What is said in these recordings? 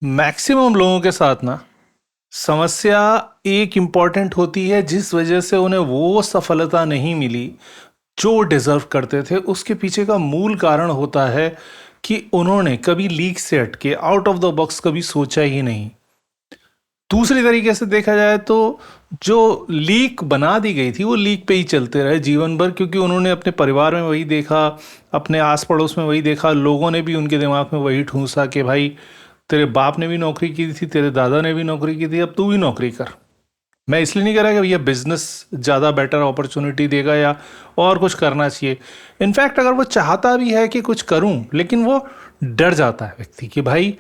Maximum लोगों के साथ ना समस्या एक इम्पॉर्टेंट होती है जिस वजह से उन्हें वो सफलता नहीं मिली जो डिजर्व करते थे। उसके पीछे का मूल कारण होता है कि उन्होंने कभी लीक से हटके आउट ऑफ द बॉक्स कभी सोचा ही नहीं। दूसरी तरीके से देखा जाए तो जो लीक बना दी गई थी वो लीक पे ही चलते रहे जीवन भर, क्योंकि उन्होंने अपने परिवार में वही देखा, अपने आस पड़ोस में वही देखा, लोगों ने भी उनके दिमाग में वही ठूंसा कि भाई तेरे बाप ने भी नौकरी की थी, तेरे दादा ने भी नौकरी की थी, अब तू भी नौकरी कर। मैं इसलिए नहीं कह रहा कि भैया बिजनेस ज़्यादा बेटर अपॉर्चुनिटी देगा या और कुछ करना चाहिए। इनफैक्ट अगर वो चाहता भी है कि कुछ करूं, लेकिन वो डर जाता है व्यक्ति कि भाई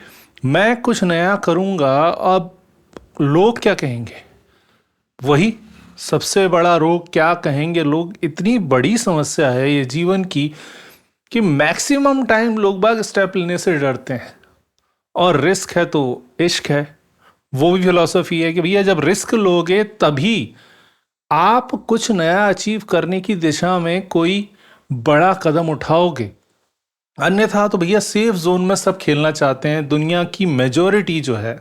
मैं कुछ नया करूंगा, अब लोग क्या कहेंगे। वही सबसे बड़ा रोग, क्या कहेंगे लोग, इतनी बड़ी समस्या है ये जीवन की कि मैक्सिमम टाइम लोग बाग स्टेप लेने से डरते हैं। और रिस्क है तो इश्क है, वो भी फिलॉसफी है कि भैया जब रिस्क लोगे तभी आप कुछ नया अचीव करने की दिशा में कोई बड़ा कदम उठाओगे। अन्यथा तो भैया सेफ जोन में सब खेलना चाहते हैं। दुनिया की मेजोरिटी जो है,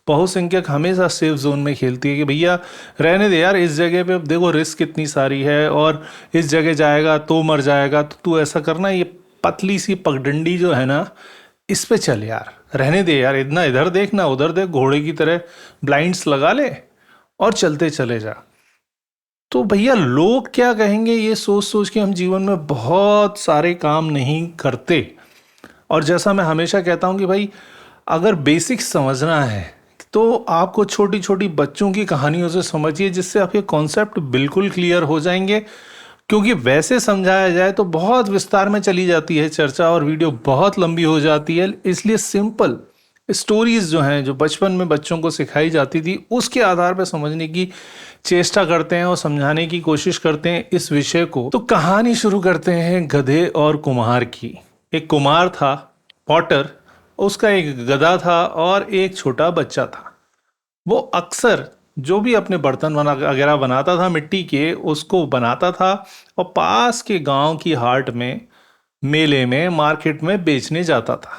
बहुसंख्यक, हमेशा सेफ जोन में खेलती है कि भैया रहने दे यार, इस जगह पे अब देखो रिस्क इतनी सारी है, और इस जगह जाएगा तो मर जाएगा, तो तू ऐसा करना, ये पतली सी पगडंडी जो है ना, इस पे चल यार, रहने दे यार, इतना इधर देख ना उधर देख, घोड़े की तरह ब्लाइंड्स लगा ले और चलते चले जा। तो भैया लोग क्या कहेंगे ये सोच सोच के हम जीवन में बहुत सारे काम नहीं करते। और जैसा मैं हमेशा कहता हूं कि भाई अगर बेसिक समझना है तो आपको छोटी छोटी बच्चों की कहानियों से समझिए, जिससे आपके कॉन्सेप्ट बिल्कुल क्लियर हो जाएंगे। क्योंकि वैसे समझाया जाए तो बहुत विस्तार में चली जाती है चर्चा और वीडियो बहुत लंबी हो जाती है। इसलिए सिंपल स्टोरीज जो हैं, जो बचपन में बच्चों को सिखाई जाती थी, उसके आधार पर समझने की चेष्टा करते हैं और समझाने की कोशिश करते हैं इस विषय को। तो कहानी शुरू करते हैं गधे और कुम्हार की। एक कुम्हार था, पॉटर, उसका एक गधा था और एक छोटा बच्चा था। वो अक्सर जो भी अपने बर्तन बना वगैरह बनाता था मिट्टी के, उसको बनाता था और पास के गांव की हाट में, मेले में, मार्केट में बेचने जाता था।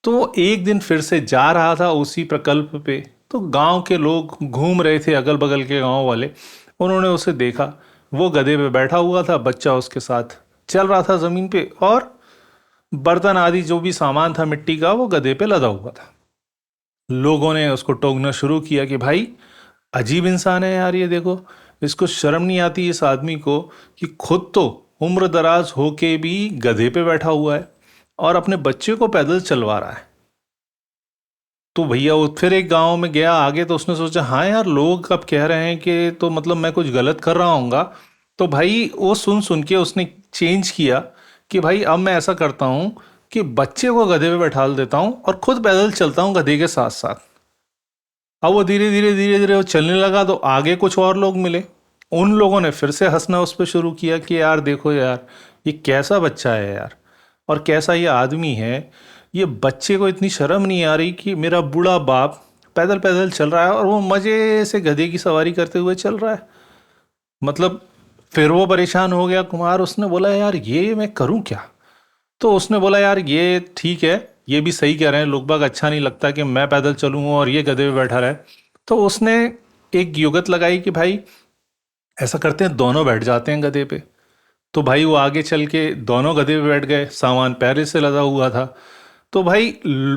तो एक दिन फिर से जा रहा था उसी प्रकल्प पे, तो गांव के लोग घूम रहे थे, अगल बगल के गांव वाले। उन्होंने उसे देखा, वो गधे पे बैठा हुआ था, बच्चा उसके साथ चल रहा था जमीन पे, और बर्तन आदि जो भी सामान था मिट्टी का वो गधे पे लदा हुआ था। लोगों ने उसको टोकना शुरू किया कि भाई अजीब इंसान है यार, ये देखो, इसको शर्म नहीं आती इस आदमी को कि खुद तो उम्र दराज होके भी गधे पे बैठा हुआ है और अपने बच्चे को पैदल चलवा रहा है। तो भैया वो फिर एक गांव में गया आगे, तो उसने सोचा हाँ यार, लोग अब कह रहे हैं कि तो मतलब मैं कुछ गलत कर रहा हूँगा। तो भाई वो सुन सुन के उसने चेंज किया कि भाई अब मैं ऐसा करता हूँ कि बच्चे को गधे पे बैठा देता हूँ और खुद पैदल चलता हूँ गधे के साथ साथ। अब वो धीरे धीरे वो चलने लगा, तो आगे कुछ और लोग मिले। उन लोगों ने फिर से हंसना उस पर शुरू किया कि यार देखो यार, ये कैसा बच्चा है यार, और कैसा ये आदमी है, ये बच्चे को इतनी शर्म नहीं आ रही कि मेरा बूढ़ा बाप पैदल पैदल चल रहा है और वो मजे से गधे की सवारी करते हुए चल रहा है। मतलब फिर वो परेशान हो गया कुमार, उसने बोला यार ये मैं करूं क्या। तो उसने बोला यार ये ठीक है, ये भी सही कह रहे हैं लोग बाग, अच्छा नहीं लगता कि मैं पैदल चलूँ और ये गधे पे बैठा रहे। तो उसने एक युगत लगाई कि भाई ऐसा करते हैं, दोनों बैठ जाते हैं गधे पे। तो भाई वो आगे चल के दोनों गधे पे बैठ गए, सामान पहले से लदा हुआ था। तो भाई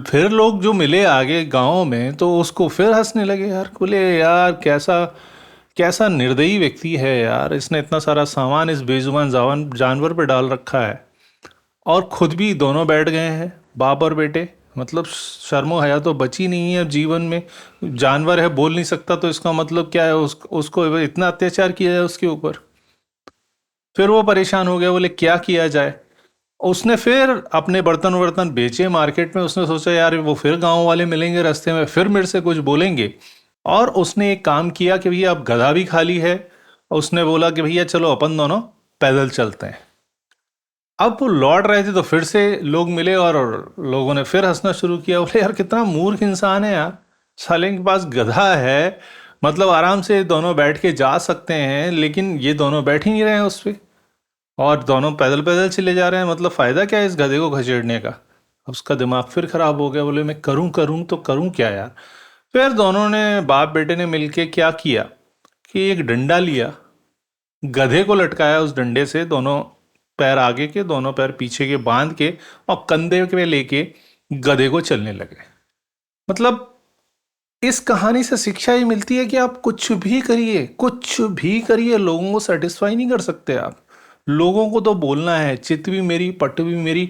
फिर लोग जो मिले आगे गांव में तो उसको फिर हंसने लगे यार, बोले यार कैसा कैसा निर्दयी व्यक्ति है यार, इसने इतना सारा सामान इस बेजुबान जानवर पे डाल रखा है। और खुद भी दोनों बैठ गए हैं, बाप और बेटे। मतलब शर्मो हया तो बची नहीं है अब जीवन में। जानवर है, बोल नहीं सकता, तो इसका मतलब क्या है, उसको इतना अत्याचार किया जाए उसके ऊपर। फिर वो परेशान हो गया, बोले क्या किया जाए। उसने फिर अपने बर्तन वर्तन बेचे मार्केट में। उसने सोचा यार वो फिर गांव वाले मिलेंगे रास्ते में, फिर मेरे से कुछ बोलेंगे। और उसने एक काम किया कि भैया अब गधा भी खाली है, उसने बोला कि भैया चलो अपन दोनों पैदल चलते हैं। अब वो लौट रहे थे तो फिर से लोग मिले और लोगों ने फिर हंसना शुरू किया। बोले यार कितना मूर्ख इंसान है यार, साले के पास गधा है, मतलब आराम से दोनों बैठ के जा सकते हैं, लेकिन ये दोनों बैठ ही नहीं रहे हैं उस पे, और दोनों पैदल पैदल चले जा रहे हैं। मतलब फायदा क्या है इस गधे को खसेड़ने का। अब उसका दिमाग फिर खराब हो गया, बोले मैं करूं करूं तो करूं क्या यार। फिर दोनों ने, बाप बेटे ने मिलके क्या किया कि एक डंडा लिया, गधे को लटकाया उस डंडे से, दोनों पैर आगे के दोनों पैर पीछे के बांध के, और कंधे पे लेके गधे को चलने लगे। मतलब इस कहानी से शिक्षा ये मिलती है कि आप कुछ भी करिए, कुछ भी करिए, लोगों को सेटिस्फाई नहीं कर सकते आप। लोगों को तो बोलना है, चित भी मेरी पट भी मेरी,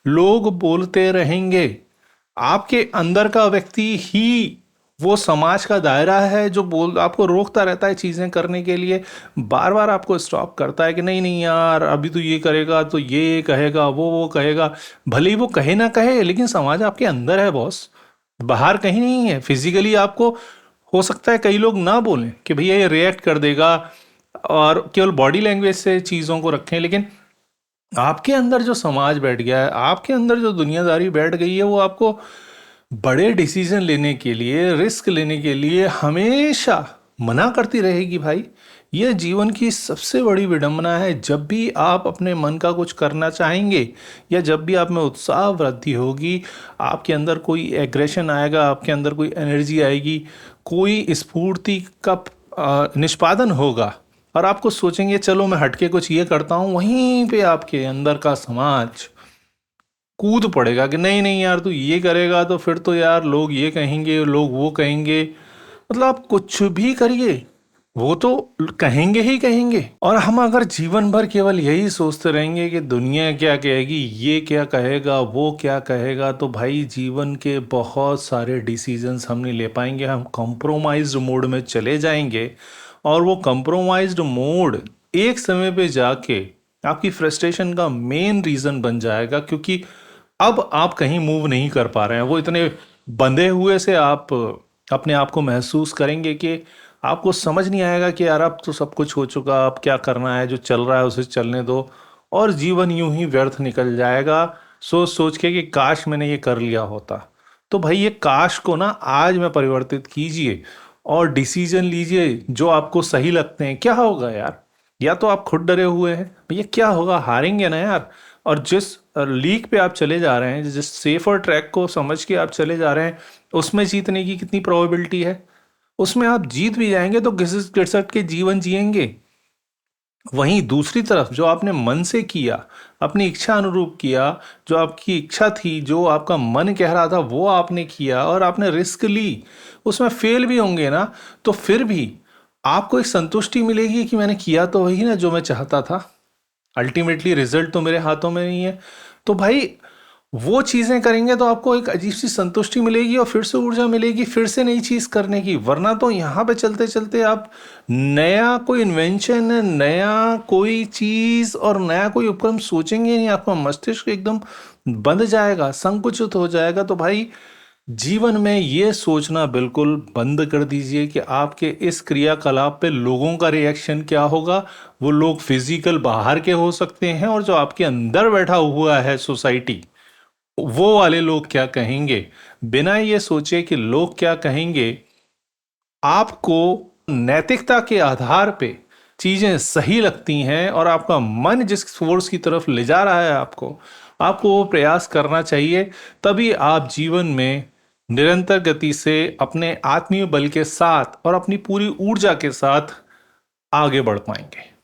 लोग बोलते रहेंगे। आपके अंदर का व्यक्ति ही वो समाज का दायरा है जो बोल आपको रोकता रहता है चीजें करने के लिए, बार बार आपको स्टॉप करता है कि नहीं नहीं यार, अभी तो ये करेगा तो ये कहेगा, वो कहेगा। भले ही वो कहे ना कहे, लेकिन समाज आपके अंदर है बॉस, बाहर कहीं नहीं है। फिजिकली आपको हो सकता है कई लोग ना बोलें कि भैया ये रिएक्ट कर देगा, और केवल बॉडी लैंग्वेज से चीज़ों को रखें, लेकिन आपके अंदर जो समाज बैठ गया है, आपके अंदर जो दुनियादारी बैठ गई है, वो आपको बड़े डिसीजन लेने के लिए, रिस्क लेने के लिए हमेशा मना करती रहेगी भाई। यह जीवन की सबसे बड़ी विडंबना है। जब भी आप अपने मन का कुछ करना चाहेंगे, या जब भी आप में उत्साह वृद्धि होगी, आपके अंदर कोई एग्रेशन आएगा, आपके अंदर कोई एनर्जी आएगी, कोई स्फूर्ति का निष्पादन होगा, और आपको सोचेंगे चलो मैं हटके कुछ ये करता हूँ, वहीं पे आपके अंदर का समाज कूद पड़ेगा कि नहीं नहीं यार, तू ये करेगा तो फिर तो यार लोग ये कहेंगे, लोग वो कहेंगे। मतलब आप कुछ भी करिए, वो तो कहेंगे ही कहेंगे। और हम अगर जीवन भर केवल यही सोचते रहेंगे कि दुनिया क्या कहेगी, ये क्या कहेगा, वो क्या कहेगा, तो भाई जीवन के बहुत सारे डिसीजंस हम नहीं ले पाएंगे। हम कॉम्प्रोमाइज्ड मोड में चले जाएंगे, और वो कॉम्प्रोमाइज्ड मोड एक समय पे जाके आपकी फ्रस्ट्रेशन का मेन रीजन बन जाएगा, क्योंकि अब आप कहीं मूव नहीं कर पा रहे हैं। वो इतने बंधे हुए से आप अपने आप को महसूस करेंगे कि आपको समझ नहीं आएगा कि यार अब तो सब कुछ हो चुका, अब क्या करना है, जो चल रहा है उसे चलने दो, और जीवन यूं ही व्यर्थ निकल जाएगा, सोच सोच के कि काश मैंने ये कर लिया होता। तो भाई ये काश को ना आज में परिवर्तित कीजिए, और डिसीजन लीजिए जो आपको सही लगते हैं। क्या होगा यार, या तो आप खुद डरे हुए हैं भैया, क्या होगा, हारेंगे ना यार। और जिस लीग पे आप चले जा रहे हैं, जिस सेफर ट्रैक को समझ के आप चले जा रहे हैं, उसमें जीतने की कितनी प्रोबेबिलिटी है। उसमें आप जीत भी जाएंगे तो घिसट गिरसट के जीवन जिएंगे। वहीं दूसरी तरफ जो आपने मन से किया, अपनी इच्छा अनुरूप किया, जो आपकी इच्छा थी, जो आपका मन कह रहा था, वो आपने किया, और आपने रिस्क ली, उसमें फेल भी होंगे ना, तो फिर भी आपको एक संतुष्टि मिलेगी कि मैंने किया तो वही ना जो मैं चाहता था। अल्टीमेटली रिजल्ट तो मेरे हाथों में नहीं है। तो भाई वो चीजें करेंगे तो आपको एक अजीब सी संतुष्टि मिलेगी, और फिर से ऊर्जा मिलेगी फिर से नई चीज करने की। वरना तो यहाँ पे चलते चलते आप नया कोई इन्वेंशन, नया कोई चीज और नया कोई उपक्रम सोचेंगे नहीं, आपका मस्तिष्क एकदम बंद जाएगा, संकुचित हो जाएगा। तो भाई जीवन में ये सोचना बिल्कुल बंद कर दीजिए कि आपके इस क्रियाकलाप पे लोगों का रिएक्शन क्या होगा। वो लोग फिजिकल बाहर के हो सकते हैं, और जो आपके अंदर बैठा हुआ है सोसाइटी, वो वाले लोग क्या कहेंगे। बिना ये सोचे कि लोग क्या कहेंगे, आपको नैतिकता के आधार पे चीजें सही लगती हैं, और आपका मन जिस फोर्स की तरफ ले जा रहा है आपको आपको वो प्रयास करना चाहिए। तभी आप जीवन में निरंतर गति से अपने आत्मीय बल के साथ और अपनी पूरी ऊर्जा के साथ आगे बढ़ पाएंगे।